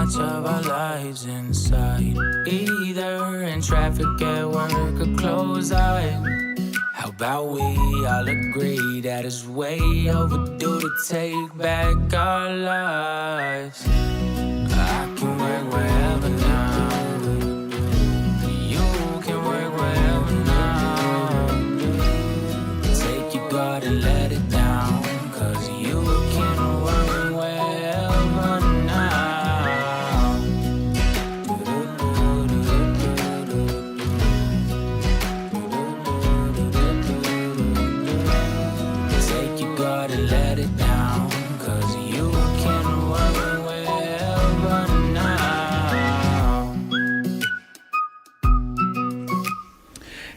much of our lives inside. Either in traffic at work or close eyes. How about we all agree that it's way overdue to take back our lives? I can work wherever now. You can work wherever now. Take your guard and let it down, 'cause you can work wherever now. Take your guard and let it down, 'cause you can work wherever now.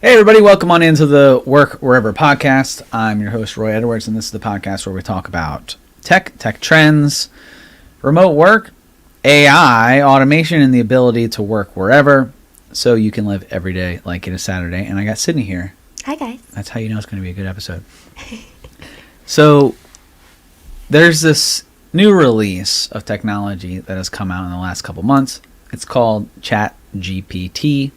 Hey everybody, welcome on into the Work Wherever podcast. I'm your host, Roy Edwards, and this is the podcast where we talk about tech trends, remote work, AI, automation, and the ability to work wherever so you can live every day like it is Saturday. And I got Sydney here. Hi, guys. That's how you know it's going to be a good episode. So there's this new release of technology that has come out in the last couple months. It's called ChatGPT,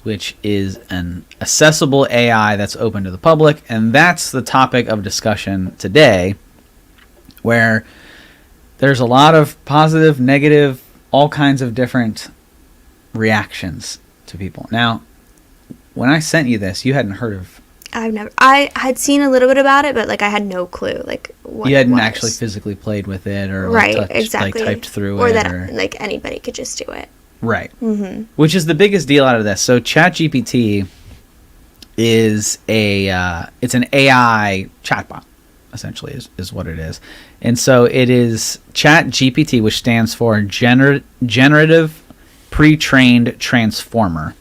which is an accessible AI that's open to the public. And that's the topic of discussion today, where there's a lot of positive, negative, all kinds of different reactions to people. Now, when I sent you this, you hadn't heard of... I had seen a little bit about it, but I had no clue what you hadn't it was. actually physically played with it or right, exactly. typed through or it. That anybody could just do it. Right. Mm-hmm. Which is the biggest deal out of this. So ChatGPT is it's an AI chatbot, essentially, is what it is. And so it is ChatGPT, which stands for Generative Pre-trained Transformer,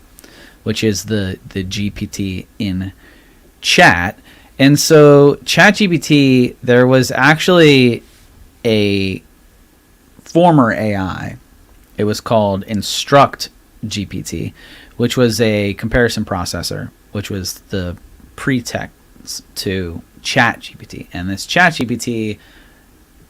which is the GPT in chat. And so ChatGPT, there was actually a former AI. It was called Instruct GPT, which was a comparison processor, which was the pretext to ChatGPT. And this ChatGPT,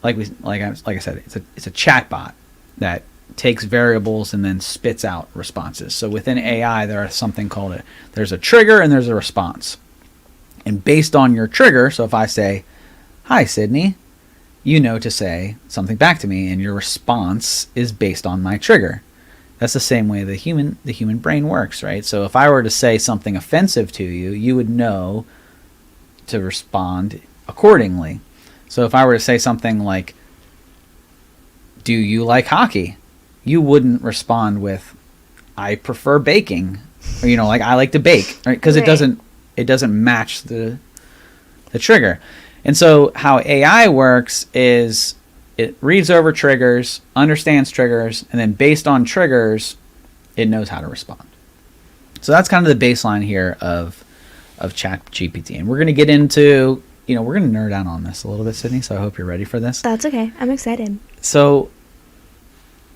like I said, it's a chatbot that takes variables and then spits out responses. So within AI, there is something called there's a trigger and there's a response. And based on your trigger, so if I say, "Hi, Sydney," you know to say something back to me, and your response is based on my trigger. That's the same way the human brain works, right? So if I were to say something offensive to you, you would know to respond accordingly. So if I were to say something like, "Do you like hockey?" you wouldn't respond with, "I prefer baking," or "I like to bake," right? Because right. it doesn't match the trigger. And so how AI works is it reads over triggers, understands triggers, and then based on triggers, it knows how to respond. So that's kind of the baseline here of ChatGPT. And we're going to get into, we're going to nerd out on this a little bit, Sydney, so I hope you're ready for this. That's okay. I'm excited. So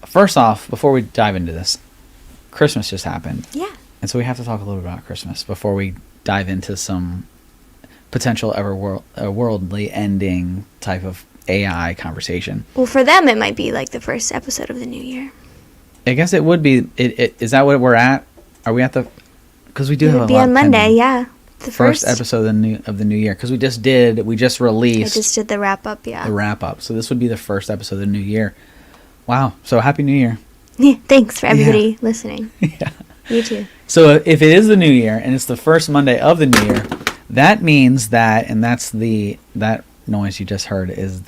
first off, before we dive into this, Christmas just happened. Yeah. And so we have to talk a little bit about Christmas before we dive into some potential worldly ending type of AI conversation. Well, for them, it might be the first episode of the new year. I guess it would be. Is that what we're at? Are we at the? Because we do have a lot. It would be on Monday, yeah. The first episode of the new year. Because we just released. I just did the wrap up, yeah. The wrap up. So this would be the first episode of the new year. Wow. So happy New Year. Yeah. Thanks for everybody listening. Yeah. You too. So if it is the new year and it's the first Monday of the new year, that means that that noise you just heard is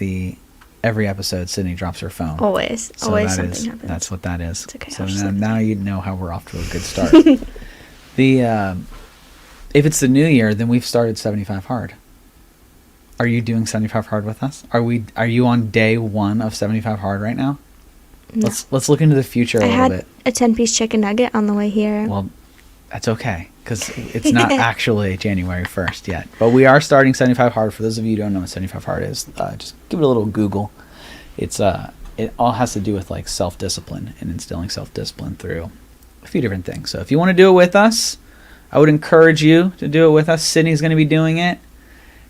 every episode Sydney drops her phone. Always. So always something happens. That's what that is. It's okay. So now you know how we're off to a good start. If it's the new year, then we've started 75 Hard. Are you doing 75 Hard with us? Are you on day 1 of 75 Hard right now? No. Let's look into the future a little bit. I had a 10-piece chicken nugget on the way here. Well, that's okay, because it's not actually January 1st yet. But we are starting 75 Hard. For those of you who don't know what 75 Hard is, just give it a little Google. It all has to do with self-discipline and instilling self-discipline through a few different things. So if you want to do it with us, I would encourage you to do it with us. Sydney's going to be doing it.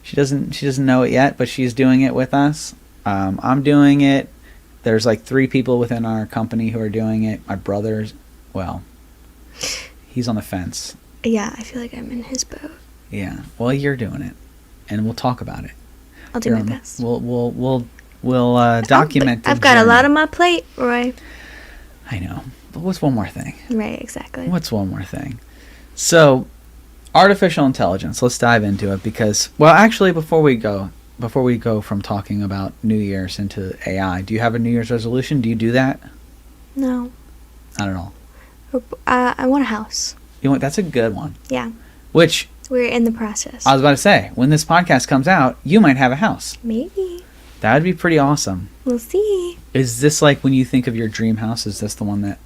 She doesn't know it yet, but she's doing it with us. I'm doing it. There's like 3 people within our company who are doing it. My brother's, well, he's on the fence. Yeah, I feel like I'm in his boat. Yeah. Well, you're doing it, and we'll talk about it. I'll do my best. We'll document. I've got a lot on my plate, Roy. I know, but what's one more thing? Right, exactly. What's one more thing? So, artificial intelligence. Let's dive into it because, well, actually, before we go from talking about New Year's into AI, do you have a New Year's resolution? Do you do that? No. Not at all. I want a house. You know what? That's a good one. Yeah. Which we're in the process. I was about to say, when this podcast comes out, you might have a house. Maybe. That would be pretty awesome. We'll see. Is this like when you think of your dream house? Is this the one that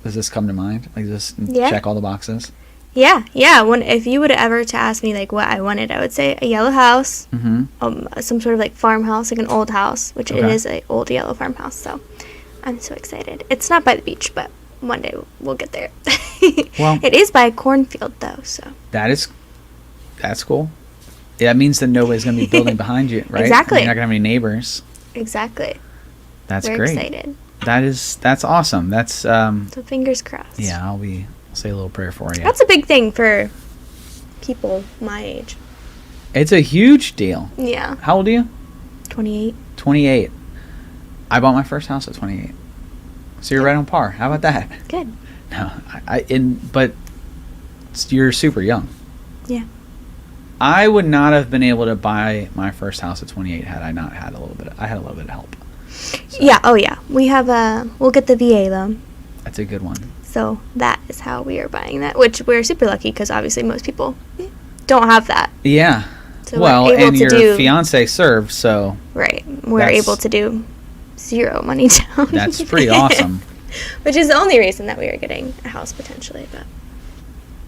does this come to mind? Like this check all the boxes? Yeah. If you would ever to ask me like what I wanted, I would say a yellow house, some sort of like farmhouse, like an old house, which it is an old yellow farmhouse. So I'm so excited. It's not by the beach, but one day we'll get there. Well, it is by a cornfield though, so that's cool. Yeah, that means that nobody's going to be building behind you, right? Exactly. You're not going to have any neighbors. Exactly. That's We're great. Excited. That's awesome. That's so fingers crossed. Yeah, I'll say a little prayer for you. That's a big thing for people my age. It's a huge deal. Yeah. How old are you? 28. 28. I bought my first house at 28. So you're right on par. How about that? Good. No, but you're super young. Yeah. I would not have been able to buy my first house at 28 had I not had a little bit of help. So. Yeah. Oh yeah. We'll get the VA loan. That's a good one. So that is how we are buying that, which we're super lucky because obviously most people don't have that. Yeah. So well, and your fiance served, so right. We're able to do 0 money down. That's pretty awesome. Which is the only reason that we are getting a house potentially, but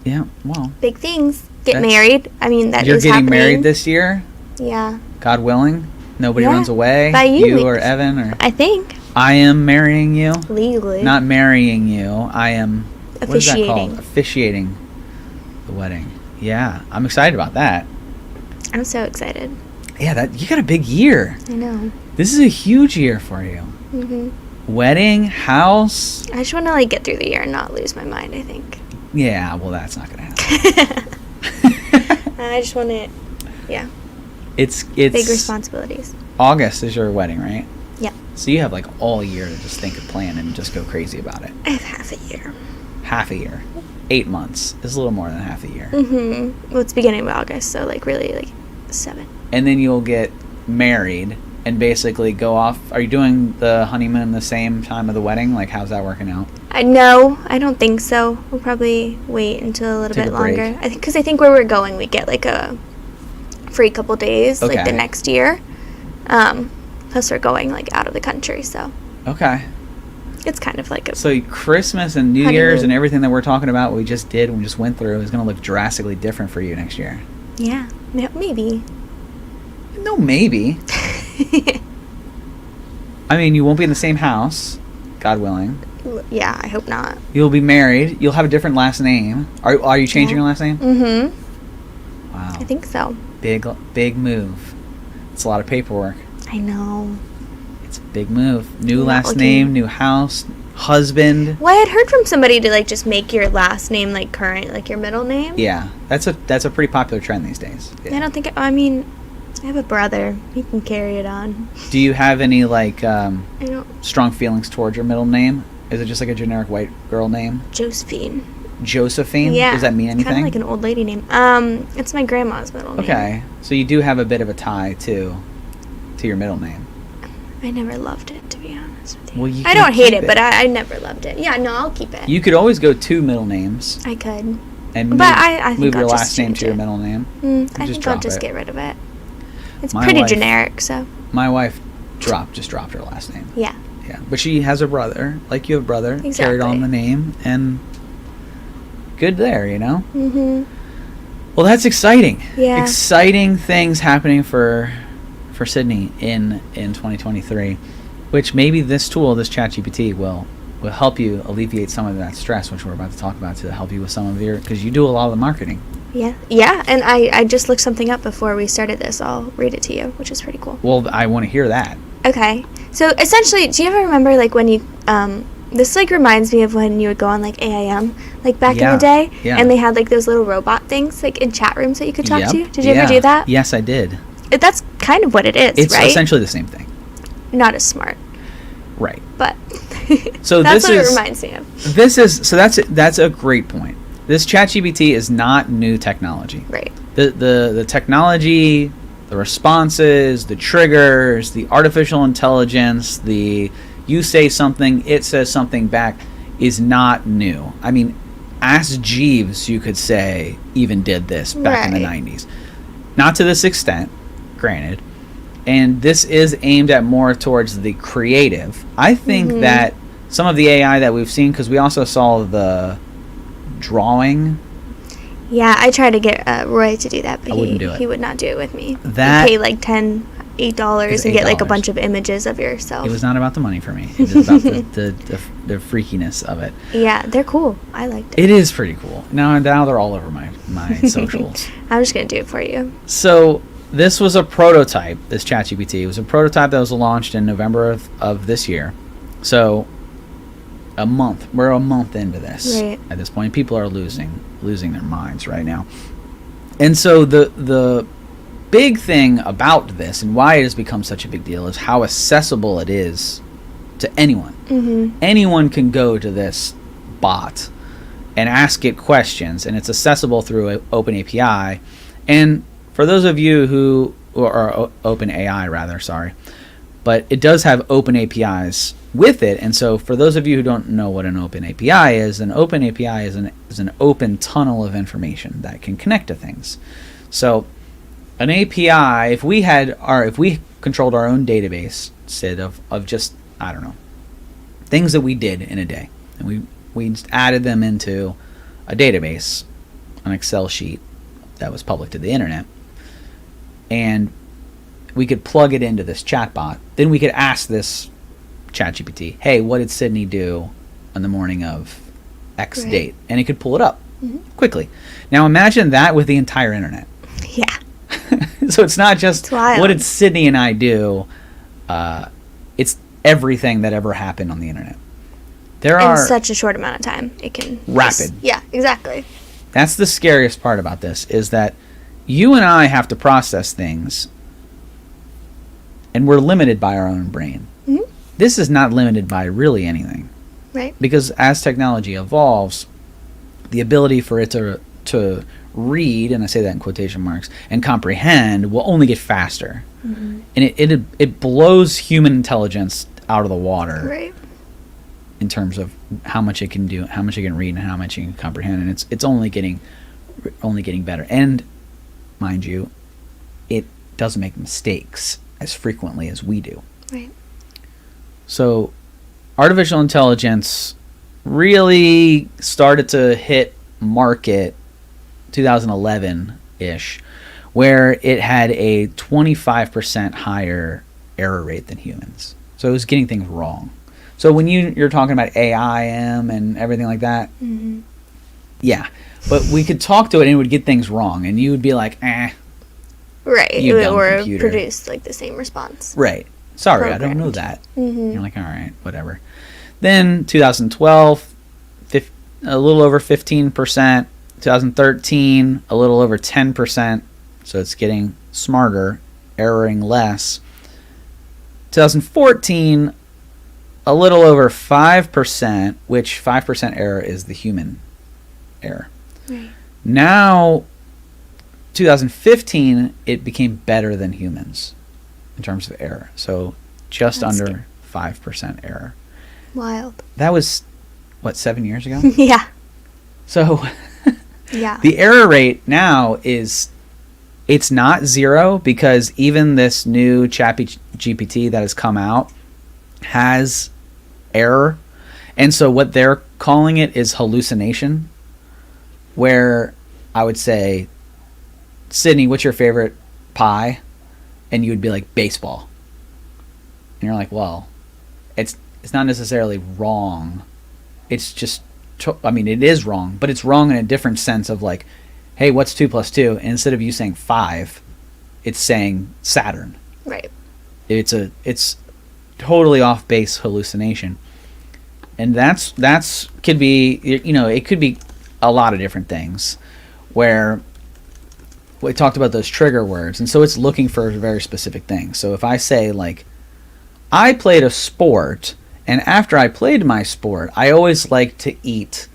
yeah, well, big things. Get married. I mean, that you're is getting happening. married this year. Yeah. God willing, nobody runs away. By you or Evan, or I think. I am marrying you Legally. Not marrying you. I am officiating. What is that called? Officiating the wedding. Yeah, I'm excited about that. I'm so excited. Yeah, you got a big year. I know. This is a huge year for you. Mhm. Wedding, house. I just want to get through the year and not lose my mind, I think. Yeah, well, that's not going to happen. I just want to, yeah. It's big responsibilities. August is your wedding, right? Yeah. So you have all year to just think and plan and just go crazy about it. I have half a year. Half a year. 8 months is a little more than half a year. Mm-hmm. Well, it's beginning of August, so really 7. And then you'll get married and basically go off. Are you doing the honeymoon the same time of the wedding? How's that working out? No, I don't think so. We'll probably wait until a little bit longer. Because I think where we're going, we get a free couple days, the next year. Plus we're going out of the country, so. Okay. It's kind of like a. So Christmas and New Year's and everything that we're talking about, we just went through, is going to look drastically different for you next year. Yeah, maybe. No, maybe. I mean, you won't be in the same house, God willing. Yeah, I hope not. You'll be married. You'll have a different last name. Are you changing your last name? Mm-hmm. Wow. I think so. Big move. It's a lot of paperwork. I know. It's a big move. New last name, new house, husband. Well, I had heard from somebody to just make your last name current, your middle name. Yeah, that's a pretty popular trend these days. Yeah. I don't think. I mean, I have a brother. He can carry it on. Do you have any I don't. strong feelings towards your middle name? Is it just a generic white girl name? Josephine. Josephine? Yeah. Does that mean anything? Kind of like an old lady name. It's my grandma's middle name. Okay, so you do have a bit of a tie to your middle name. I never loved it, to be honest with you. Well, I don't hate it, but I never loved it. Yeah, no, I'll keep it. You could always go 2 middle names. I could. And I think move your I'll last just name change to your it. middle name. I think I'll just get rid of it. It's My pretty wife- generic, so. My wife just dropped her last name. Yeah. Yeah, but she has a brother, like you have a brother, Exactly. carried on the name, and good there, Mm-hmm. Well, that's exciting. Yeah. Exciting things happening for Sydney in 2023, which maybe this tool, this ChatGPT, will help you alleviate some of that stress, which we're about to talk about, to help you with some of because you do a lot of the marketing. Yeah, and I just looked something up before we started this. I'll read it to you, which is pretty cool. Well, I want to hear that. Okay, So essentially, do you ever remember like when you this like reminds me of when you would go on like AIM like back in the day, and they had like those little robot things like in chat rooms that you could talk to. Did you ever do that? Yes, I did. That's kind of what it is, it's right? It's essentially the same thing. Not as smart. Right. But so that's what it reminds me of. That's a great point. This ChatGPT is not new technology. Right. The technology, the responses, the triggers, the artificial intelligence, you say something, it says something back, is not new. I mean, Ask Jeeves, you could say, even did this back in the 90s. Not to this extent, granted. And this is aimed at more towards the creative. I think that some of the AI that we've seen, because we also saw the drawing. Yeah, I tried to get Roy to do that, but he would not do it with me. That you pay like $8 and get like a bunch of images of yourself. It was not about the money for me. It was about the freakiness of it. Yeah, they're cool. I liked it. It is pretty cool. Now they're all over my socials. I'm just going to do it for you. So this was a prototype, this ChatGPT. It was a prototype that was launched in November of this year. So we're a month into this at this point. People are losing their minds right now. And so the big thing about this and why it has become such a big deal is how accessible it is to anyone. Anyone can go to this bot and ask it questions, and it's accessible through OpenAPI. And for those of you who are OpenAI, rather, sorry, but it does have open APIs with it. And so for those of you who don't know what an open API is, an open API is an open tunnel of information that can connect to things. So an API, if we controlled our own database, Sid, of just, I don't know, things that we did in a day, and we just added them into a database, an Excel sheet that was public to the internet, and we could plug it into this chatbot. Then we could ask this ChatGPT, hey, what did Sydney do on the morning of X date? And it could pull it up quickly. Now imagine that with the entire internet. Yeah. So it's not just what did Sydney and I do. It's everything that ever happened on the internet. In such a short amount of time. It can... Rapid. Yeah, exactly. That's the scariest part about this, is that you and I have to process things, and we're limited by our own brain. This is not limited by really anything. Right. Because as technology evolves, the ability for it to read, and I say that in quotation marks, and comprehend will only get faster. And it blows human intelligence out of the water. Right. In terms of how much it can do, how much it can read, and how much it can comprehend, and it's only getting better. And mind you, it doesn't make mistakes as frequently as we do. Right. So, artificial intelligence really started to hit market 2011-ish, where it had a 25% higher error rate than humans. So it was getting things wrong. So when you're talking about AIM and everything like that, yeah. But we could talk to it and it would get things wrong, and you would be like, eh. Right. You dumb or computer. Produce like the same response. Right. Sorry, I don't know that. You're like, all right, whatever. Then 2012, a little over 15%. 2013, a little over 10%. So it's getting smarter, erroring less. 2014, a little over 5%, which 5% error is the human error. Right. Now, 2015, it became better than humans in terms of error. So just under 5% error. Wild. That was, 7 years ago? Yeah. So yeah. The error rate now it's not zero, because even this new ChatGPT that has come out has error. And so what they're calling it is hallucination, where I would say, Sydney, what's your favorite pie? And you would be like, baseball. And you're like, well, it's not necessarily wrong. It's just, it is wrong, but it's wrong in a different sense of like, hey, what's 2 + 2? And instead of you saying 5, it's saying Saturn. Right. It's totally off base hallucination. And that's could be, you know, it could be a lot of different things, where we talked about those trigger words, and so it's looking for very specific things. So if I say, like, I played a sport, and after I played my sport, I always like to eat,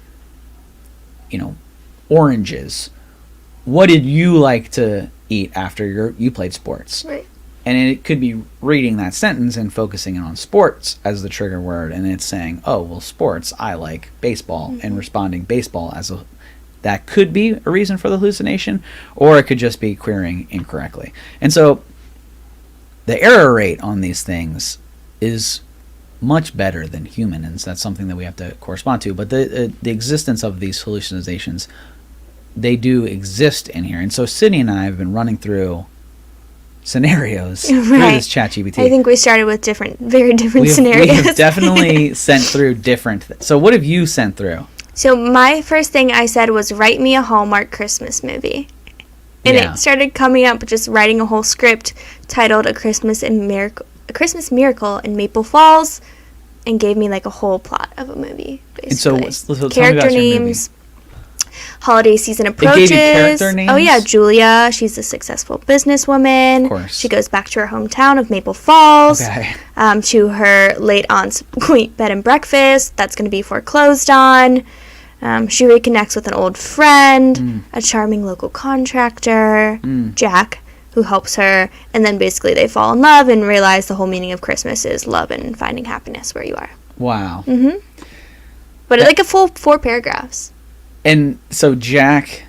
you know, oranges. What did you like to eat after you played sports? Right. And it could be reading that sentence and focusing on sports as the trigger word, and it's saying, oh, well, sports, I like baseball, and responding baseball as a... That could be a reason for the hallucination, or it could just be querying incorrectly. And so the error rate on these things is much better than human, and that's something that we have to correspond to. But the existence of these hallucinations, they do exist in here. And so Sydney and I have been running through scenarios through this ChatGPT. I think we started with very different scenarios. We have definitely sent through different... So what have you sent through? So my first thing I said was, write me a Hallmark Christmas movie. And it started coming up just writing a whole script titled A Christmas Miracle in Maple Falls, and gave me like a whole plot of a movie, basically. And so character names, holiday season approaches. It gave you character names? Oh yeah, Julia, she's a successful businesswoman. Of course. She goes back to her hometown of Maple Falls. Okay. To her late aunt's quaint bed and breakfast that's going to be foreclosed on. She reconnects with an old friend, a charming local contractor, Jack, who helps her, and then basically they fall in love and realize the whole meaning of Christmas is love and finding happiness where you are. Wow. But like a full 4 paragraphs. And so Jack,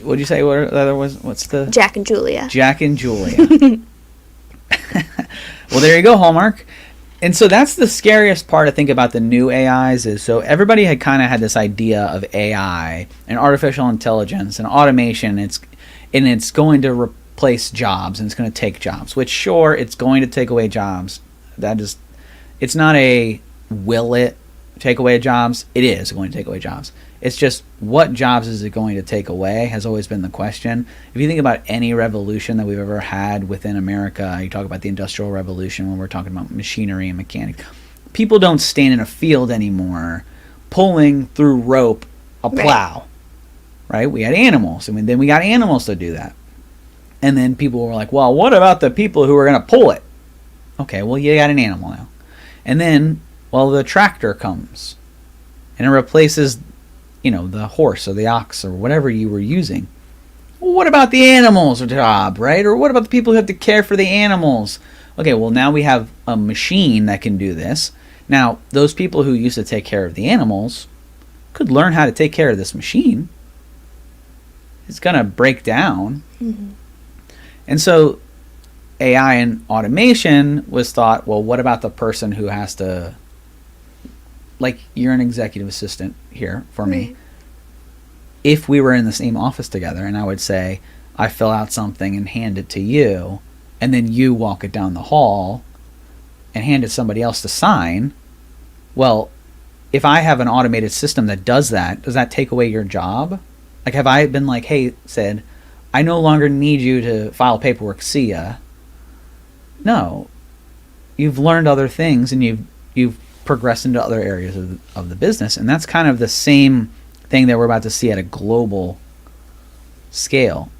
what did you say? What the other was? What's the... Jack and Julia. Jack and Julia. Well, there you go, Hallmark. And so that's the scariest part, I think, about the new AIs is, so everybody had kind of had this idea of AI and artificial intelligence and automation. It's going to replace jobs, and it's going to take jobs, which, sure, it's going to take away jobs. It's not a will it take away jobs. It is going to take away jobs. It's just, what jobs is it going to take away has always been the question. If you think about any revolution that we've ever had within America, you talk about the Industrial Revolution when we're talking about machinery and mechanics. People don't stand in a field anymore pulling through rope a plow, right? We had animals, and then we got animals to do that. And then people were like, well, what about the people who are going to pull it? Okay, well, you got an animal now. And then, well, the tractor comes, and it replaces... the horse or the ox or whatever you were using. Well, what about the animals' job, right? Or what about the people who have to care for the animals? Okay, well, now we have a machine that can do this. Now, those people who used to take care of the animals could learn how to take care of this machine. It's going to break down. And so AI and automation was thought, well, what about the person who has to... Like, you're an executive assistant here for me. If we were in the same office together and I would say, I fill out something and hand it to you, and then you walk it down the hall and hand it to somebody else to sign, well, if I have an automated system that does that take away your job? Like, have I been like, hey, Sid, I no longer need you to file paperwork, see ya? No. You've learned other things, and you've progress into other areas of the business, and that's kind of the same thing that we're about to see at a global scale,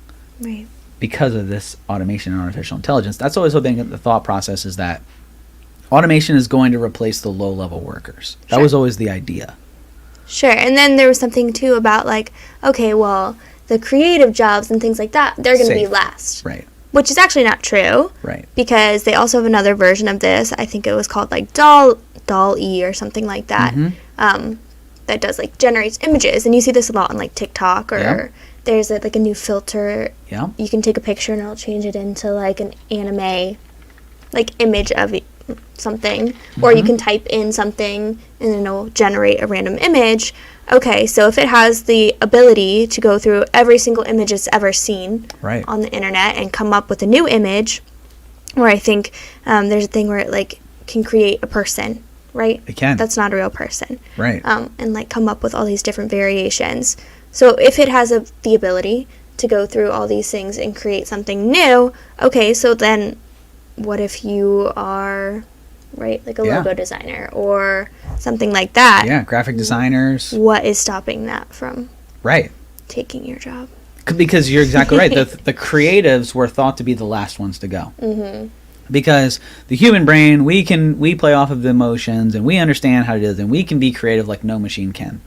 right? Because of this automation and artificial intelligence. That's always been the thought process, is that automation is going to replace the low-level workers. That was always the idea. Sure. And then there was something too about, like, okay, well, the creative jobs and things like that, they're going to be last, right? Which is actually not true, right? Because they also have another version of this. I think it was called like Doll-E or something like that. That does like generates images, and you see this a lot on like TikTok, or there's like a new filter. Yeah. You can take a picture and it'll change it into like an anime, like image of something, or you can type in something and then it'll generate a random image. Okay, so if it has the ability to go through every single image it's ever seen on the internet and come up with a new image, or I think there's a thing where it like can create a person, right? It can. That's not a real person. Right. And like come up with all these different variations. So if it has the ability to go through all these things and create something new, okay, so then what if you are right? Like a Yeah. logo designer or something like that. Yeah, graphic designers. What is stopping that from Right. taking your job? Because you're exactly right. The creatives were thought to be the last ones to go. Mm-hmm. Because the human brain, we play off of the emotions, and we understand how to do this, and we can be creative like no machine can.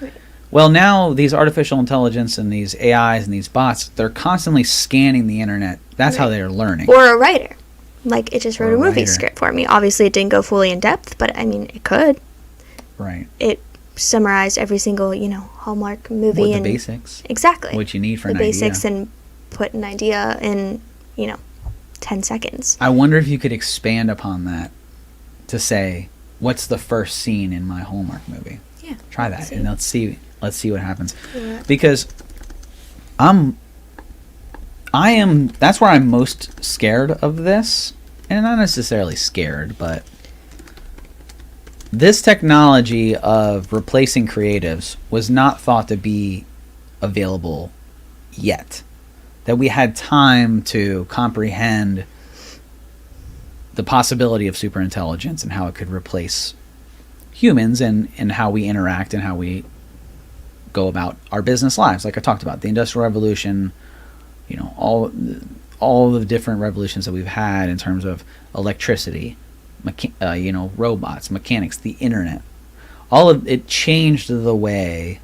Right. Well, now these artificial intelligence and these AIs and these bots, they're constantly scanning the internet. That's how they're learning. Or a writer. Like, it just wrote Or a a movie writer. script for me. Obviously, it didn't go fully in depth, but I mean, it could. Right. It summarized every single, Hallmark movie. What the and basics. Exactly. What you need for the an basics idea. and put an idea in, 10 seconds. I wonder if you could expand upon that to say, what's the first scene in my Hallmark movie? Yeah. Try that, and let's see what happens. Yeah. Because that's where I'm most scared of this, and not necessarily scared, but this technology of replacing creatives was not thought to be available yet. That we had time to comprehend the possibility of superintelligence and how it could replace humans and how we interact and how we go about our business lives. Like I talked about, the Industrial Revolution, all the different revolutions that we've had in terms of electricity, robots, mechanics, the internet. All of it changed the way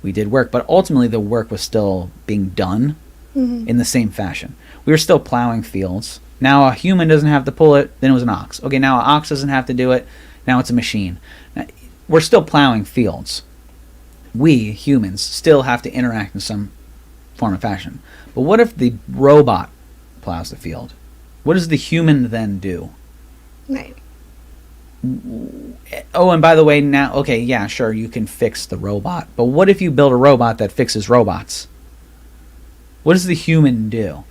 we did work, but ultimately the work was still being done in the same fashion. We were still plowing fields. Now a human doesn't have to pull it, then it was an ox. Okay, now an ox doesn't have to do it, now it's a machine. Now, we're still plowing fields. We, humans, still have to interact in some form of fashion. But what if the robot plows the field? What does the human then do? Right. Oh, and by the way, now, okay, yeah, sure, you can fix the robot. But what if you build a robot that fixes robots? What does the human do?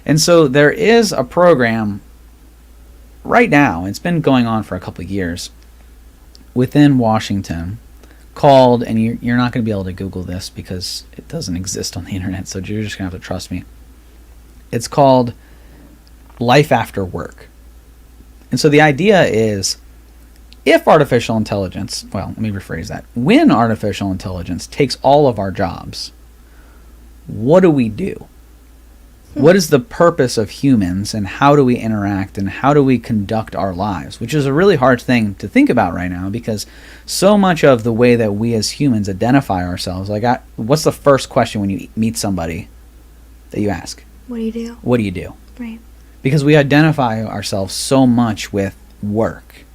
And so there is a program right now, it's been going on for a couple of years, within Washington called, and you're not going to be able to Google this because it doesn't exist on the internet, so you're just going to have to trust me. It's called Life After Work. And so the idea is, if artificial intelligence, well, let me rephrase that. When artificial intelligence takes all of our jobs, what do we do? What is the purpose of humans, and how do we interact, and how do we conduct our lives? Which is a really hard thing to think about right now, because so much of the way that we as humans identify ourselves, what's the first question when you meet somebody that you ask? What do you do? What do you do? Right. Because we identify ourselves so much with work.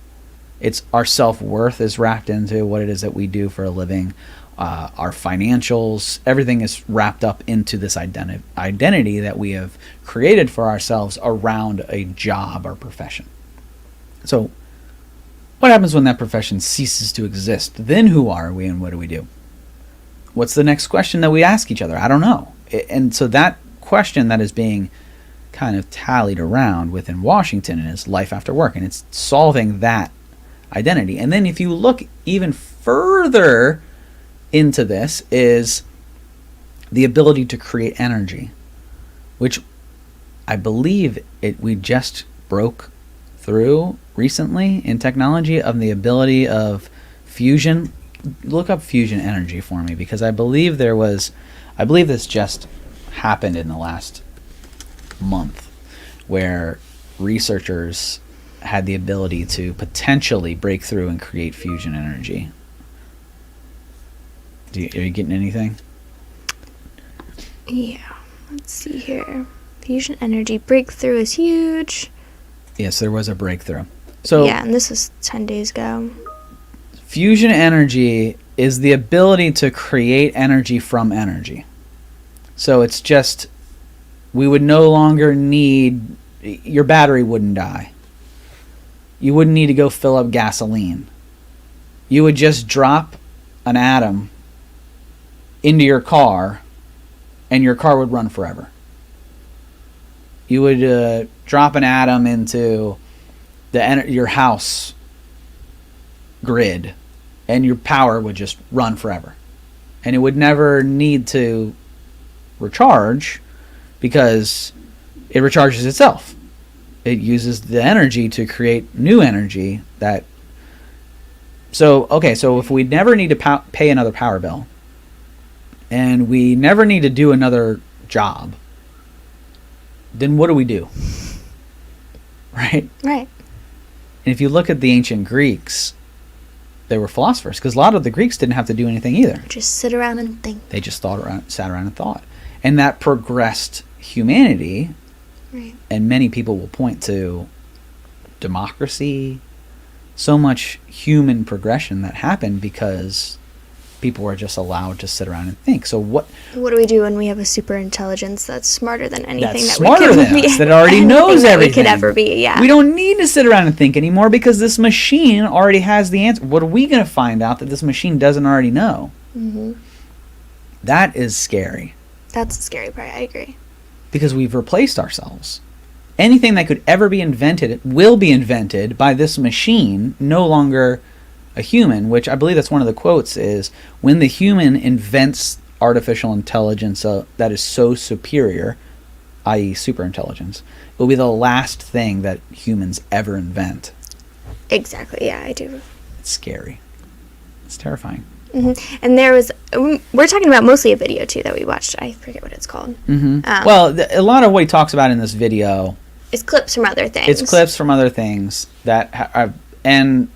It's our self-worth is wrapped into what it is that we do for a living. Our financials, everything is wrapped up into this identity that we have created for ourselves around a job or profession. So what happens when that profession ceases to exist? Then who are we and what do we do? What's the next question that we ask each other? I don't know. And so that question that is being kind of tallied around within Washington is life after work, and it's solving that identity. And then if you look even further into this is the ability to create energy, which I believe we just broke through recently in technology, of the ability of fusion. Look up fusion energy for me, because I believe this just happened in the last month, where researchers had the ability to potentially break through and create fusion energy. Are you getting anything? Yeah. Let's see here. Fusion energy breakthrough is huge. Yes, there was a breakthrough. So yeah, and this was 10 days ago. Fusion energy is the ability to create energy from energy. So it's just, we would no longer need, your battery wouldn't die. You wouldn't need to go fill up gasoline. You would just drop an atom into your car, and your car would run forever. You would drop an atom into your house grid, and your power would just run forever. And it would never need to recharge, because it recharges itself. it uses the energy to create new energy that. So if we never need to pay another power bill, and we never need to do another job, then what do we do? Right? Right. And if you look at the ancient Greeks, they were philosophers, because a lot of the Greeks didn't have to do anything either. Just sit around and think. They just sat around and thought. And that progressed humanity. Right. And many people will point to democracy, so much human progression that happened because people were just allowed to sit around and think. So what do we do when we have a super intelligence that's smarter than anything that's that smarter we than could be, us, that already knows that everything we could ever be? Yeah. We don't need to sit around and think anymore because this machine already has the answer. What are we going to find out that this machine doesn't already know? Mm-hmm. That is scary. That's the scary part. I agree. Because we've replaced ourselves. Anything that could ever be invented will be invented by this machine, no longer a human, which I believe that's one of the quotes is, when the human invents artificial intelligence that is so superior, i.e. super intelligence, it will be the last thing that humans ever invent. Exactly, yeah, I do. It's scary. It's terrifying. Mm-hmm. And we're talking about mostly a video too that we watched. I forget what it's called. Mm-hmm. Well, a lot of what he talks about in this video is clips from other things. It's clips from other things that and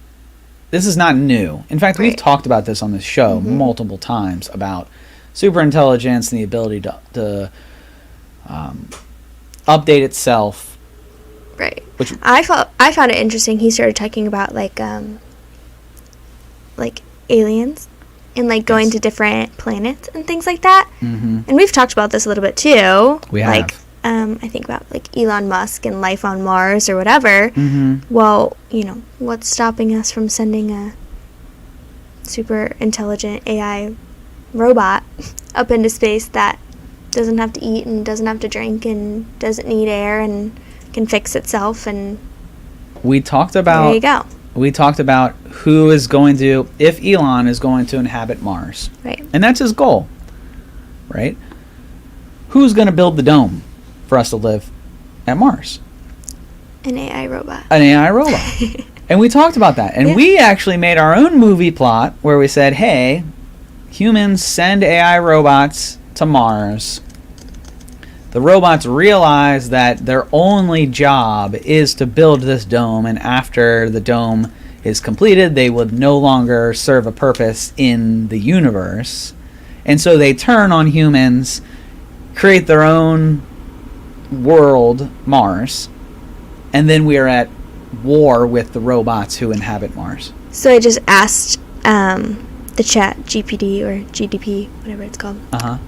this is not new. In fact, we've talked about this on this show multiple times about superintelligence and the ability to update itself. Right. Which I found it interesting. He started talking about like aliens and like going to different planets and things like that. Mm-hmm. And we've talked about this a little bit too. We have. Like I think about like Elon Musk and life on Mars or whatever. Mm-hmm. Well, what's stopping us from sending a super intelligent AI robot up into space that doesn't have to eat and doesn't have to drink and doesn't need air and can fix itself? And we talked about, there you go. We talked about who is going to, if Elon is going to inhabit Mars. Right. And that's his goal, right? Who's going to build the dome for us to live at Mars? An AI robot. An AI robot. And we talked about that. And we actually made our own movie plot where we said, hey, humans send AI robots to Mars. The robots realize that their only job is to build this dome, and after the dome is completed, they would no longer serve a purpose in the universe. And so they turn on humans, create their own world, Mars, and then we are at war with the robots who inhabit Mars. So I just asked the ChatGPT or GDP, whatever it's called. Uh-huh.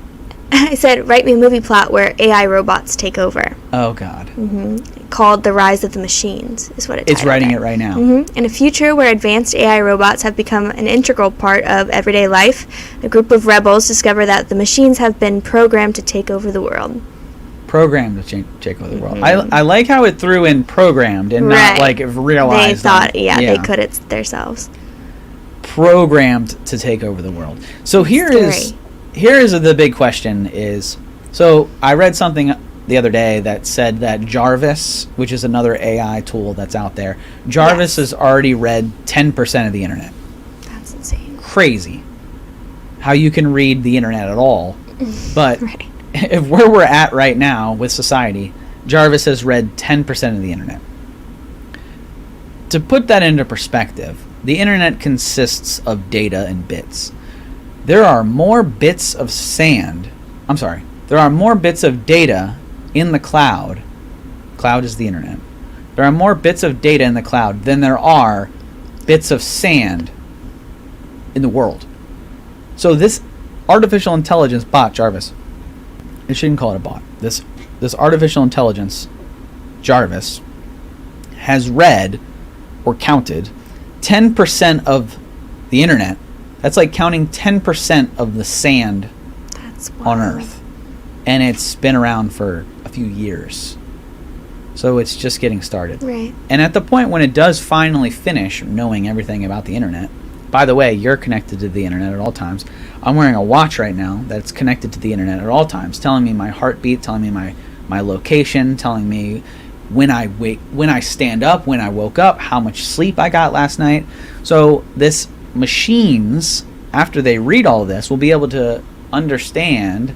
I said, write me a movie plot where AI robots take over. Oh, God. Mm-hmm. Called The Rise of the Machines is what it's writing it right now. Mm-hmm. In a future where advanced AI robots have become an integral part of everyday life, a group of rebels discover that the machines have been programmed to take over the world. Programmed to take over the world. I like how it threw in programmed and not like realized. They thought, they could it themselves. Programmed to take over the world. So here is the big question is, so I read something the other day that said that Jarvis, which is another AI tool that's out there, Jarvis has already read 10% of the internet. That's insane. Crazy. How you can read the internet at all. But if where we're at right now with society, Jarvis has read 10% of the internet. To put that into perspective, the internet consists of data and bits. There are more bits of there are more bits of data in the cloud. Cloud is the internet. There are more bits of data in the cloud than there are bits of sand in the world. So this artificial intelligence bot, Jarvis, I shouldn't call it a bot. This artificial intelligence, Jarvis, has read or counted 10% of the internet. That's like counting 10% of the sand on Earth. And it's been around for a few years. So it's just getting started. Right. And at the point when it does finally finish knowing everything about the internet, by the way, you're connected to the internet at all times. I'm wearing a watch right now that's connected to the internet at all times, telling me my heartbeat, telling me my location, telling me when I stand up, when I woke up, how much sleep I got last night. So this machines, after they read all this, will be able to understand,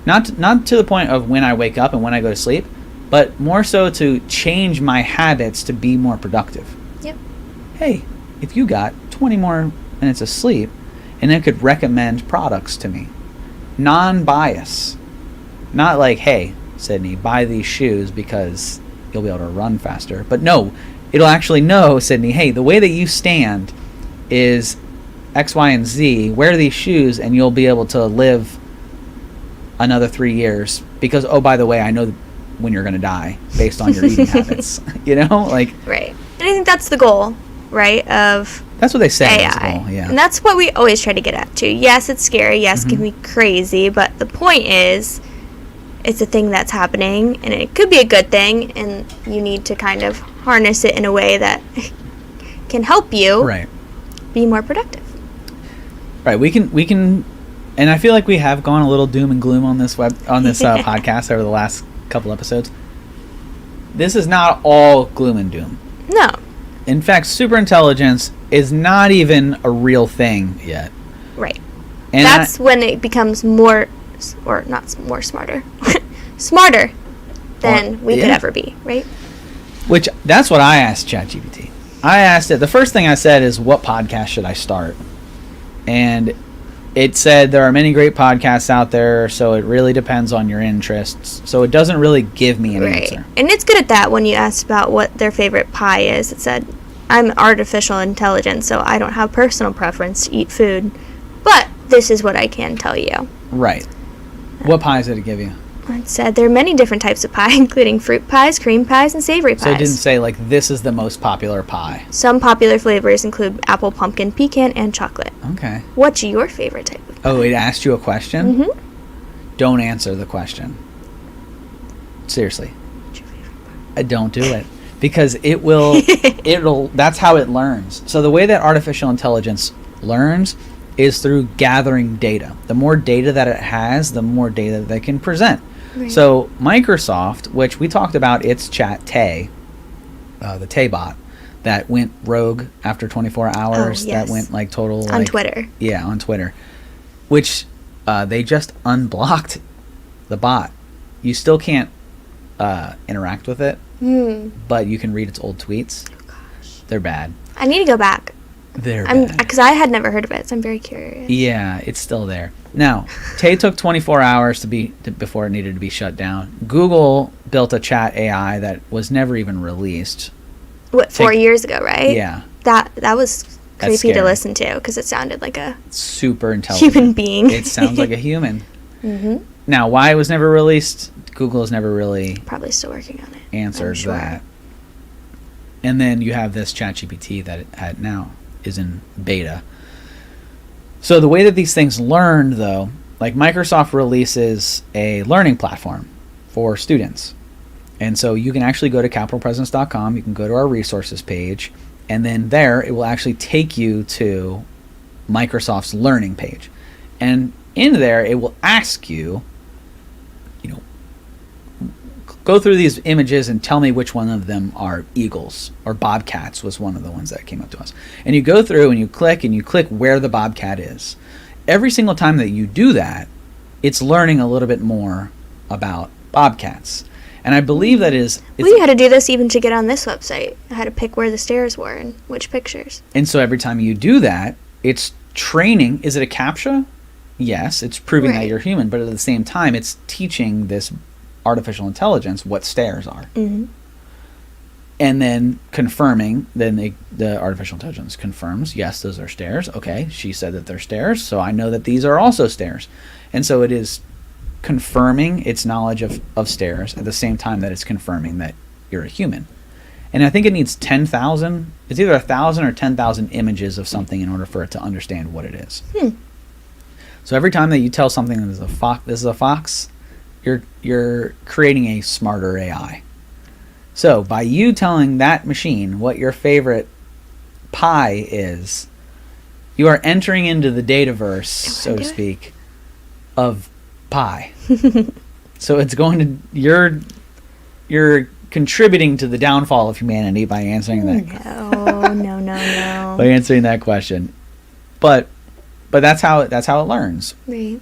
not to the point of when I wake up and when I go to sleep, but more so to change my habits to be more productive. Yep. Hey, if you got 20 more minutes of sleep, and it could recommend products to me. Non-bias. Not like, hey, Sydney, buy these shoes because you'll be able to run faster. But no, it'll actually know, Sydney, hey, the way that you stand is X, Y, and Z. Wear these shoes and you'll be able to live another 3 years. Because, oh, by the way, I know when you're going to die based on your eating habits. You know? Like, right. And I think that's the goal, right, of that's what they say. AI. Yeah. And that's what we always try to get at, too. Yes, it's scary. Yes, it can be crazy. But the point is, it's a thing that's happening, and it could be a good thing, and you need to kind of harness it in a way that can help you be more productive. Right. We can, and I feel like we have gone a little doom and gloom on this podcast over the last couple episodes. This is not all gloom and doom. No. In fact, superintelligence is not even a real thing yet. Right. And that's when it becomes more, or not more smarter, smarter than we could ever be, right? Which, that's what I asked ChatGPT. I asked it, the first thing I said is, what podcast should I start? And it said there are many great podcasts out there, so it really depends on your interests. So it doesn't really give me an answer. And it's good at that. When you asked about what their favorite pie is, it said, I'm artificial intelligence, so I don't have personal preference to eat food, but this is what I can tell you. Right. What pies did it give you? It said there are many different types of pie, including fruit pies, cream pies, and savory pies. So it didn't say, like, this is the most popular pie. Some popular flavors include apple, pumpkin, pecan, and chocolate. Okay. What's your favorite type of pie? Oh, it asked you a question? Mm-hmm. Don't answer the question. Seriously. What's your favorite pie? Don't do it. Because it'll that's how it learns. So the way that artificial intelligence learns is through gathering data. The more data that it has, the more data they can present. Right. So Microsoft, which we talked about its chat Tay, the Tay bot, that went rogue after 24 hours, that went like total... On Twitter. Yeah, on Twitter. Which they just unblocked the bot. You still can't interact with it, but you can read its old tweets. Oh, gosh. They're bad. I need to go back. They're bad. Because I had never heard of it, so I'm very curious. Yeah, it's still there. Now, Tay took 24 hours before it needed to be shut down. Google built a chat AI that was never even released. What, 4 years ago, right? Yeah. That was creepy to listen to, because it sounded like a super intelligent human being. It sounds like a human. Mm-hmm. Now, why it was never released, Google has never really... Probably still working on it. ...answered that. And then you have this ChatGPT that it had now is in beta. So the way that these things learn, though, like Microsoft releases a learning platform for students. And so you can actually go to capitalpresence.com, you can go to our resources page, and then there it will actually take you to Microsoft's learning page. And in there it will ask you, go through these images and tell me which one of them are eagles, or bobcats was one of the ones that came up to us. And you go through and you click where the bobcat is. Every single time that you do that, it's learning a little bit more about bobcats. And I believe that is... We had to do this even to get on this website. I had to pick where the stairs were and which pictures. And so every time you do that, it's training. Is it a CAPTCHA? Yes, it's proving that you're human, but at the same time, it's teaching this artificial intelligence what stairs are. Mm-hmm. And then confirming, then the artificial intelligence confirms, yes, those are stairs. Okay, she said that they're stairs, so I know that these are also stairs. And so it is confirming its knowledge of stairs at the same time that it's confirming that you're a human. And I think it needs 10,000, it's either 1,000 or 10,000 images of something in order for it to understand what it is. So every time that you tell something that this is a fox, you're creating a smarter AI. So by you telling that machine what your favorite pie is, you are entering into the dataverse, so to speak, of pie. So it's going to you're contributing to the downfall of humanity by answering that. No. By answering that question, but that's how it learns. Right.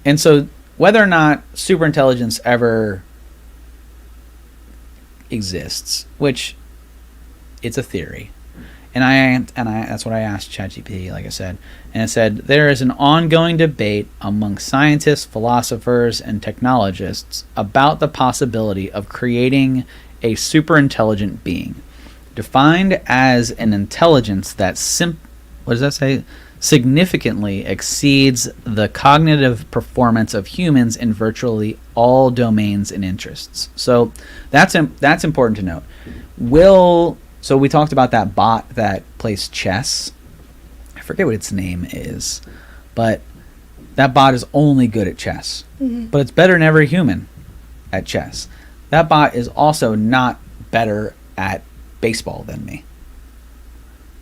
And so, whether or not superintelligence ever exists, which it's a theory, and I that's what I asked ChatGPT, like I said, and it said there is an ongoing debate among scientists, philosophers, and technologists about the possibility of creating a superintelligent being, defined as an intelligence that significantly exceeds the cognitive performance of humans in virtually all domains and interests. So that's important to note. So we talked about that bot that plays chess. I forget what its name is, but that bot is only good at chess. Mm-hmm. But it's better than every human at chess. That bot is also not better at baseball than me.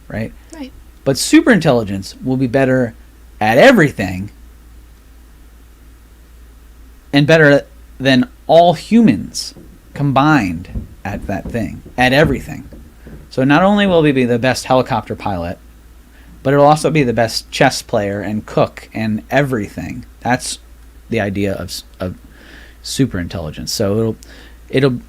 Right? Right. But superintelligence will be better at everything and better than all humans combined at that thing, at everything. So not only will we be the best helicopter pilot, but it'll also be the best chess player and cook and everything. That's the idea of superintelligence. So it'll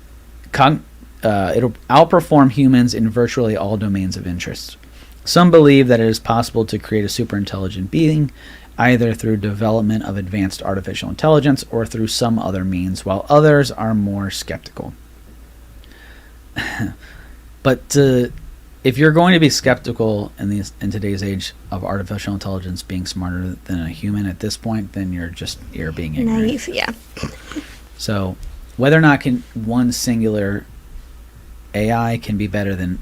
outperform humans in virtually all domains of interest. Some believe that it is possible to create a superintelligent being, either through development of advanced artificial intelligence or through some other means, while others are more skeptical. But if you're going to be skeptical in today's age of artificial intelligence being smarter than a human at this point, then you're being ignorant. Naive, yeah. So whether or not one singular AI can be better than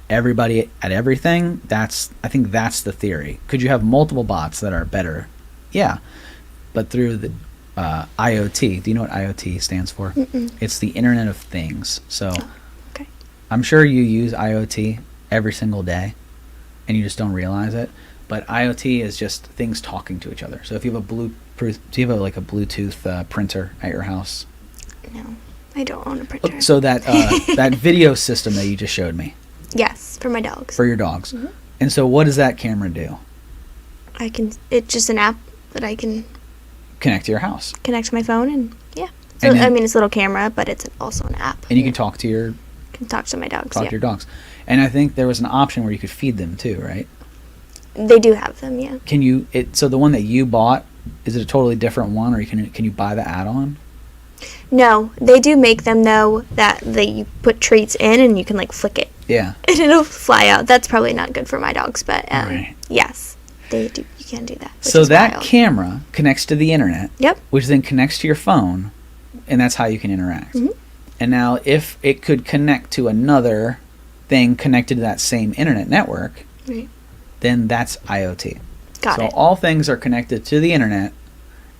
everybody at everything, I think that's the theory. Could you have multiple bots that are better? Yeah, but through the IoT. Do you know what IoT stands for? Mm-mm. It's the Internet of Things. So Okay. I'm sure you use IoT every single day and you just don't realize it, but IoT is just things talking to each other. So if you have a Bluetooth printer at your house? No, I don't own a printer. So that that video system that you just showed me. Yes, for my dogs. For your dogs. Mm-hmm. And so what does that camera do? It's just an app that I can Connect to your house. connect to my phone and yeah. So And then- it's a little camera, but it's also an app. And you can talk to your talk to my dogs. Yeah. dogs. And I think there was an option where you could feed them too, right? They do have them, yeah. So the one that you bought, is it a totally different one, or can you buy the add-on? No, they do make them though that you put treats in and you can like flick it Yeah. and it'll fly out. That's probably not good for my dogs, but Right. yes, they do. You can do that. Which So is that wild. camera connects to the internet, Yep. which then connects to your phone, and that's how you can interact. Mhm. And now if it could connect to another thing connected to that same internet network, Right. then that's IoT. Got So it. all things are connected to the internet,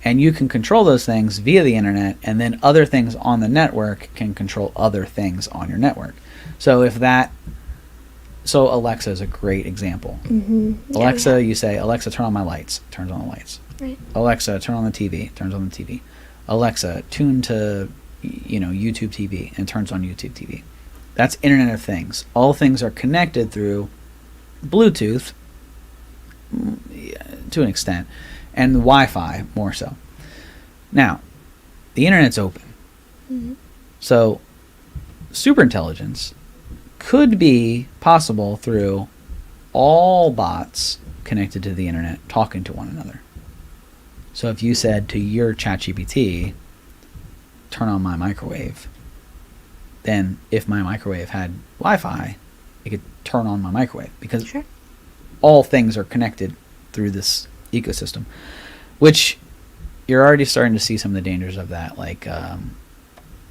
and you can control those things via the internet, and then other things on the network can control other things on your network. So Alexa is a great example. Mm-hmm. Alexa, you say, Alexa, turn on my lights. Turns on the lights. Right. Alexa, turn on the TV. Turns on the TV. Alexa, tune to YouTube TV, and turns on YouTube TV. That's Internet of Things. All things are connected through Bluetooth to an extent, and Wi-Fi more so. Now, the internet's open. Mm-hmm. So superintelligence could be possible through all bots connected to the internet talking to one another. So if you said to your ChatGPT, turn on my microwave, then if my microwave had Wi-Fi, it could turn on my microwave, because Sure. all things are connected through this ecosystem, which you're already starting to see some of the dangers of that. Like,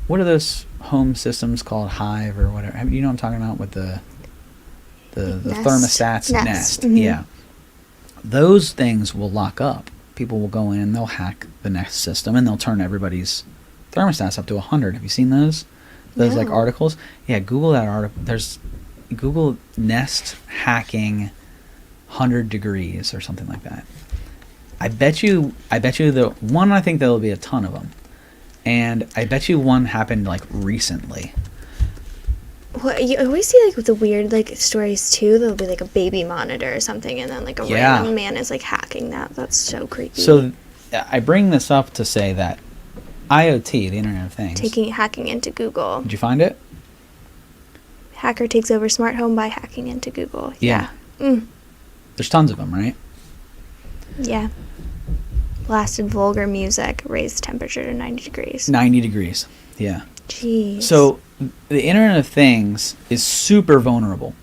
what are those home systems called? Hive or whatever. You know what I'm talking about with the Nest. thermostats? Nest. Mm-hmm. Yeah. Those things will lock up. People will go in, they'll hack the Nest system, and they'll turn everybody's thermostats up to 100. Have you seen those? Those like No. articles? Yeah, Google that article. There's Google Nest hacking 100 degrees or something like that. I bet you the one, I think there'll be a ton of them. And I bet you one happened like recently. Well, you always see like with the weird like stories too. There'll be like a baby monitor or something, and then like a random man is like hacking that. That's so creepy. So I bring this up to say that IoT, the Internet of Things, hacking into Google. Did you find it? Hacker takes over smart home by hacking into Google. Yeah. There's tons of them, right? Yeah. Blasted vulgar music, raised temperature to 90 degrees. 90 degrees. Yeah. Jeez. So the Internet of Things is super vulnerable.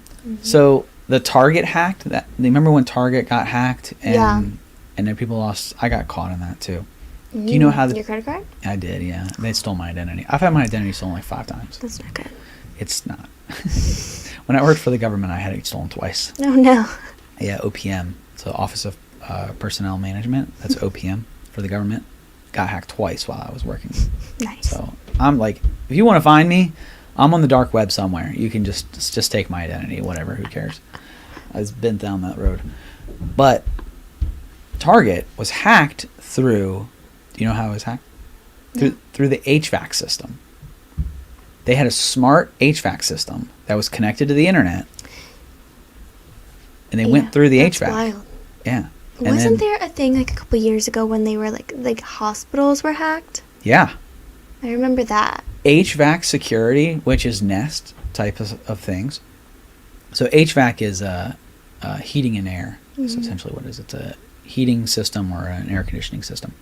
So the Target hacked. Remember when Target got hacked and then people lost? I got caught in that too. Do you know how your credit card? I did, yeah. They stole my identity. I've had my identity stolen like 5 times. That's not good. It's not. When I worked for the government, I had it stolen twice. Oh no. Yeah, OPM. So Office of Personnel Management. That's OPM for the government. Got hacked twice while I was working. Nice. So I'm like, if you want to find me, I'm on the dark web somewhere. You can just take my identity, whatever. Who cares? I've been down that road. But Target was hacked through. Do you know how it was hacked? Through the HVAC system. They had a smart HVAC system that was connected to the internet, and they went through the HVAC. Wild. Yeah. Wasn't there a thing like a couple years ago when they were like hospitals were hacked? Yeah. I remember that. HVAC security, which is Nest type of things. So HVAC is heating and air. That's essentially what it is. It's a heating system or an air conditioning system.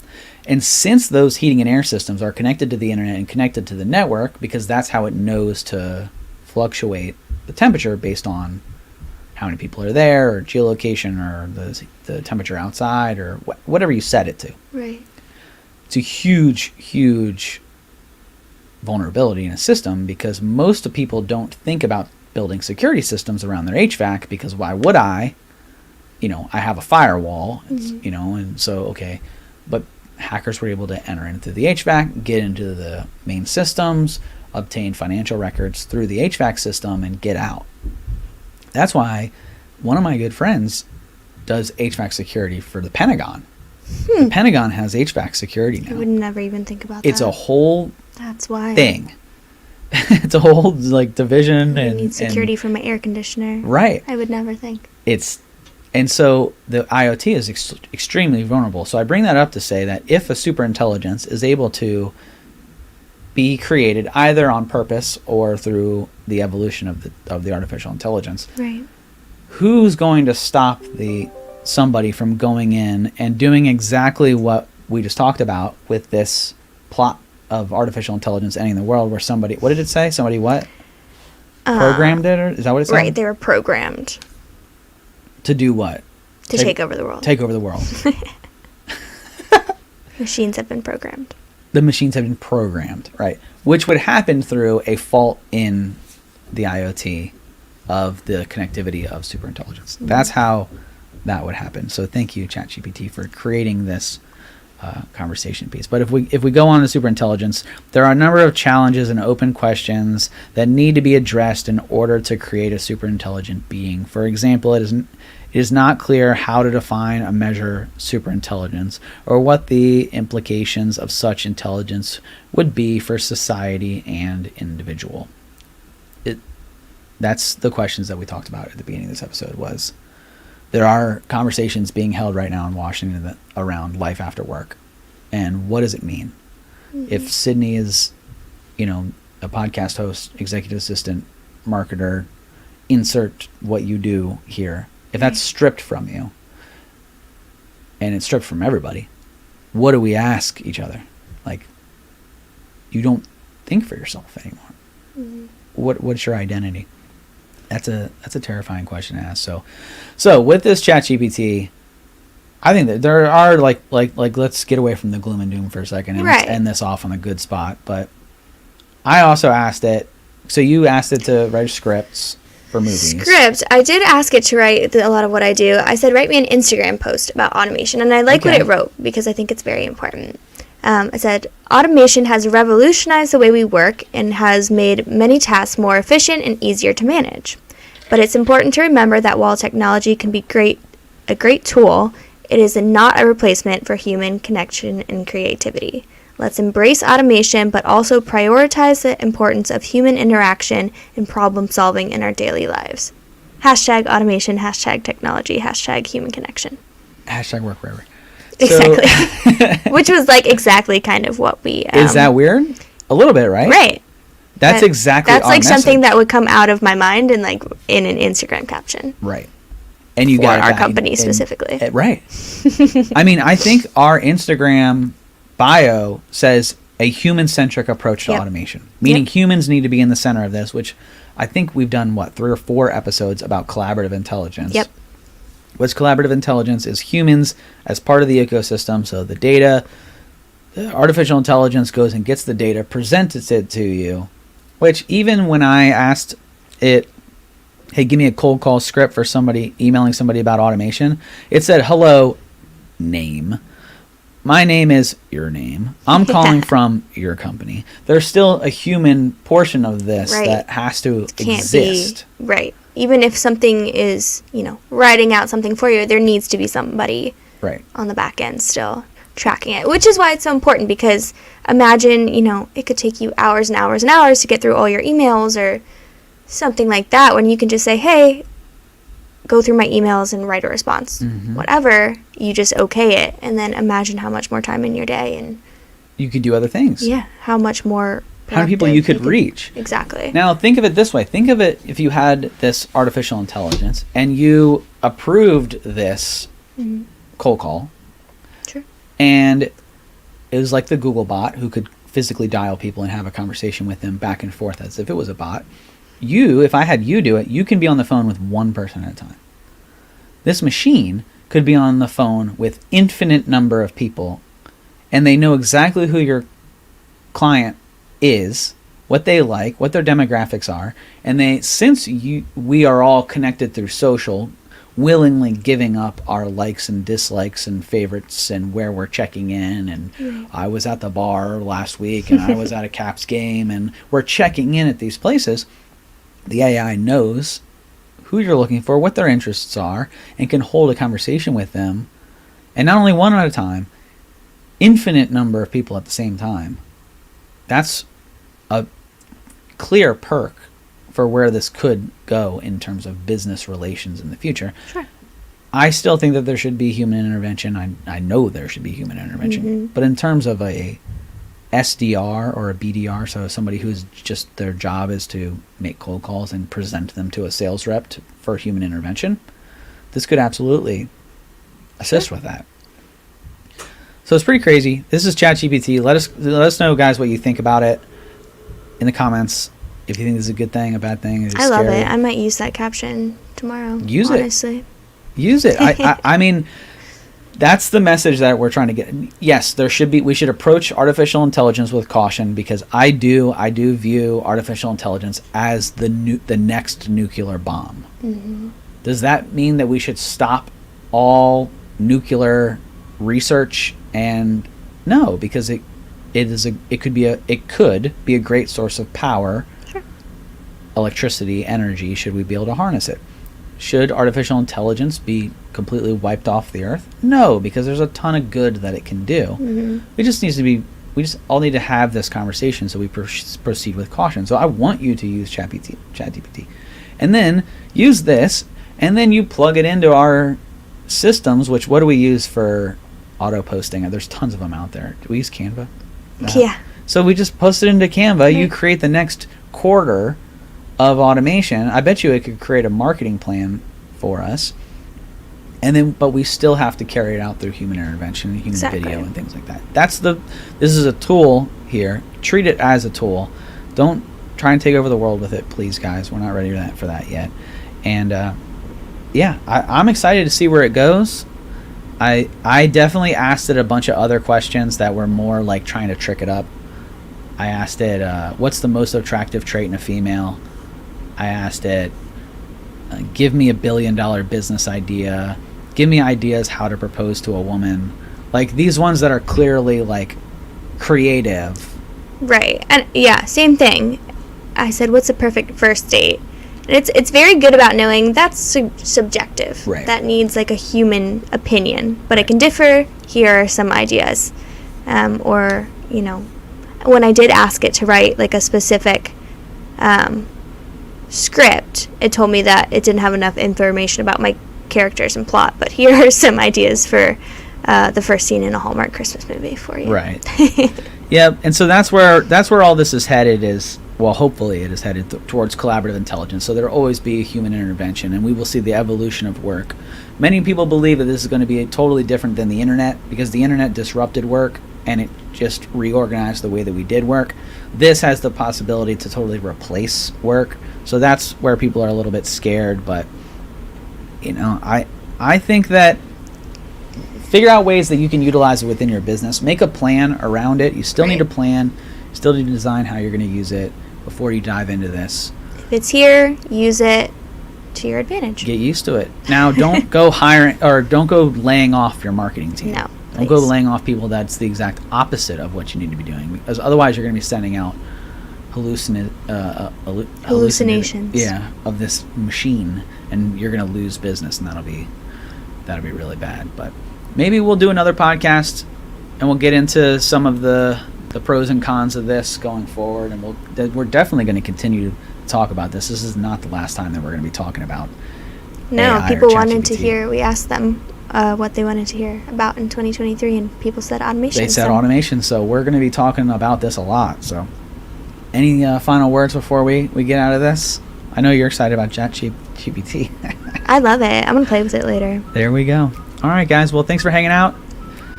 And since those heating and air systems are connected to the internet and connected to the network, because that's how it knows to fluctuate the temperature based on how many people are there, or geolocation, or the temperature outside, or whatever you set it to. Right. It's a huge, huge vulnerability in a system, because most of people don't think about building security systems around their HVAC, because why would I? I have a firewall, and so, okay. But hackers were able to enter into the HVAC, get into the main systems, obtain financial records through the HVAC system, and get out. That's why one of my good friends does HVAC security for the Pentagon. The Pentagon has HVAC security now. I would never even think about that. It's a whole That's why thing. It's a whole division. I need security for my air conditioner. Right. I would never think. And so the IoT is extremely vulnerable. So I bring that up to say that if a superintelligence is able to be created either on purpose or through the evolution of the artificial intelligence, right, who's going to stop somebody from going in and doing exactly what we just talked about with this plot of artificial intelligence ending the world, where somebody, what did it say? Somebody what? Programmed it? Or is that what it said? Right, they were programmed. To do what? To take over the world. Take over the world. Machines have been programmed. The machines have been programmed, right? Which would happen through a fault in the IoT of the connectivity of superintelligence. That's how that would happen. So thank you, ChatGPT, for creating this conversation piece. But if we go on to superintelligence, there are a number of challenges and open questions that need to be addressed in order to create a superintelligent being. For example, it is not clear how to define or measure superintelligence, or what the implications of such intelligence would be for society and individual. That's the questions that we talked about at the beginning of this episode. There are conversations being held right now in Washington around life after work, and what does it mean? If Sydney is, a podcast host, executive assistant, marketer, insert what you do here. If that's stripped from you, and it's stripped from everybody, what do we ask each other? You don't think for yourself anymore. What's your identity? That's a terrifying question to ask. So with this ChatGPT, I think that there are like let's get away from the gloom and doom for a second, and let's end this off on a good spot. But I also asked it. So you asked it to write scripts for movies. Script. I did ask it to write a lot of what I do. I said, write me an Instagram post about automation, and I like what it wrote because I think it's very important. I said, automation has revolutionized the way we work and has made many tasks more efficient and easier to manage. But it's important to remember that while technology can be a great tool, it is not a replacement for human connection and creativity. Let's embrace automation, but also prioritize the importance of human interaction and problem solving in our daily lives. Hashtag automation, hashtag technology, hashtag human connection. Hashtag work forever. Exactly. So, which was like exactly kind of what we... is that weird? A little bit, right? Right. That's exactly That's our like message. something that would come out of my mind and like in an Instagram caption. Right. And you for got our company specifically. Right. I mean, I think our Instagram bio says a human-centric approach to automation, meaning humans need to be in the center of this, which I think we've done, 3 or 4 episodes about collaborative intelligence. Yep. What's collaborative intelligence is humans as part of the ecosystem. So the data, the artificial intelligence goes and gets the data, presents it to you, which even when I asked it, hey, give me a cold call script for somebody emailing somebody about automation, it said, hello, name. My name is your name. I'm calling from your company. There's still a human portion of this that has to exist. Right. Even if something is, writing out something for you, there needs to be somebody on the back end still tracking it, which is why it's so important, because imagine, it could take you hours and hours and hours to get through all your emails or something like that, when you can just say, hey, go through my emails and write a response. Whatever, you just okay it, and then imagine how much more time in your day and you could do other things. Yeah, how much more how many people you could reach. Exactly. Now think of it this way. Think of it if you had this artificial intelligence and you approved this cold call. Sure. And it was like the Google bot who could physically dial people and have a conversation with them back and forth as if it was a bot. If I had you do it, you can be on the phone with one person at a time. This machine could be on the phone with infinite number of people, and they know exactly who your client is, what they like, what their demographics are, and since we are all connected through social, willingly giving up our likes and dislikes and favorites and where we're checking in, and I was at the bar last week and I was at a Caps game, and we're checking in at these places. The AI knows who you're looking for, what their interests are, and can hold a conversation with them, and not only one at a time, infinite number of people at the same time. That's a clear perk for where this could go in terms of business relations in the future. Sure. I still think that there should be human intervention. I know there should be human intervention. But in terms of a SDR or a BDR, so somebody who's just their job is to make cold calls and present them to a sales rep for human intervention, this could absolutely assist with that. So it's pretty crazy. This is ChatGPT. Let us know, guys, what you think about it in the comments. If you think this is a good thing, a bad thing. I love it. I might use that caption tomorrow. Use honestly. Use it. I mean, that's the message that we're trying to get. Yes, we should approach artificial intelligence with caution, because I do view artificial intelligence as the next nuclear bomb. Does that mean that we should stop all nuclear research? And no, because it could be a great source of power. Sure. Electricity, energy, should we be able to harness it? Should artificial intelligence be completely wiped off the earth? No, because there's a ton of good that it can do. We just all need to have this conversation, so we proceed with caution. So I want you to use ChatGPT, and then use this, and then you plug it into our systems. What do we use for auto posting? There's tons of them out there. Do we use Canva? Yeah. So we just post it into Canva. You create the next quarter of automation. I bet you it could create a marketing plan for us, but we still have to carry it out through human intervention and human video and things like that. This is a tool here. Treat it as a tool. Don't try and take over the world with it, please, guys. We're not ready for that yet. And I'm excited to see where it goes. I definitely asked it a bunch of other questions that were more like trying to trick it up. I asked it, what's the most attractive trait in a female? I asked it, give me $1 billion business idea. Give me ideas how to propose to a woman. Like these ones that are clearly like creative. Right. And yeah, same thing. I said, what's a perfect first date? And it's very good about knowing that's subjective. Right. That needs like a human opinion, but it can differ. Here are some ideas, or you know, when I did ask it to write like a specific script, it told me that it didn't have enough information about my characters and plot. But here are some ideas for the first scene in a Hallmark Christmas movie for you. Right. Yeah, and so that's where all this is headed. Hopefully it is headed towards collaborative intelligence. So there will always be human intervention, and we will see the evolution of work. Many people believe that this is going to be totally different than the internet, because the internet disrupted work and it just reorganized the way that we did work. This has the possibility to totally replace work. So that's where people are a little bit scared. But I think that figure out ways that you can utilize it within your business. Make a plan around it. You still need a plan. You still need to design how you're going to use it before you dive into this. If it's here, use it to your advantage. Get used to it. Now, don't go hiring or don't go laying off your marketing team. No. Don't go laying off people. That's the exact opposite of what you need to be doing. Because otherwise, you're going to be sending out hallucinations. Yeah, of this machine, and you're going to lose business, and that'll be really bad. But maybe we'll do another podcast, and we'll get into some of the pros and cons of this going forward, and we're definitely going to continue to talk about this. This is not the last time that we're going to be talking about. No, AI people or wanted ChatGPT. to hear. We asked them what they wanted to hear about in 2023, and people said automation. They said automation, so we're going to be talking about this a lot. So, any final words before we get out of this? I know you're excited about ChatGPT. I love it. I'm going to play with it later. There we go. All right, guys. Well, thanks for hanging out.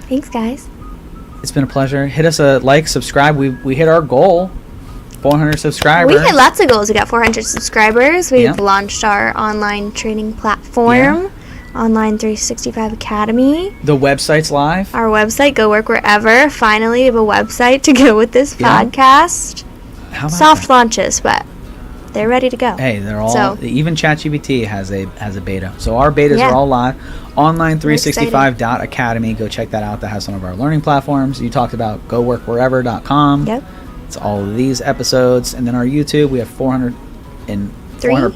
Thanks, guys. It's been a pleasure. Hit us a like, subscribe. We hit our goal, 400 subscribers. We hit lots of goals. We got 400 subscribers. We've Yeah. launched our online training platform, Online 365 Academy. The website's live. Our website, Go Work Wherever. Finally, we have a website to go with this Yeah. podcast. How about Soft that? launches, but they're ready to go. Hey, they're all. So- Even ChatGPT has a beta. So our betas Yeah. are all live. Online365.academy. Go check that out. That has some of our learning platforms. You talked about goworkwherever.com. Yep. It's all of these episodes, and then our YouTube. We have 400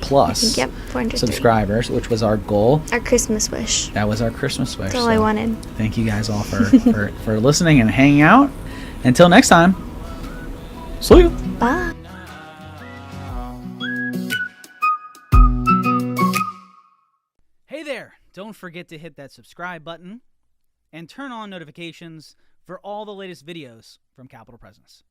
plus Yep, 403. subscribers, which was our goal. Our Christmas wish. That was our Christmas wish. That's all I wanted. Thank you guys all for listening and hanging out. Until next time, see you. Bye. Hey there! Don't forget to hit that subscribe button and turn on notifications for all the latest videos from Capital Presence.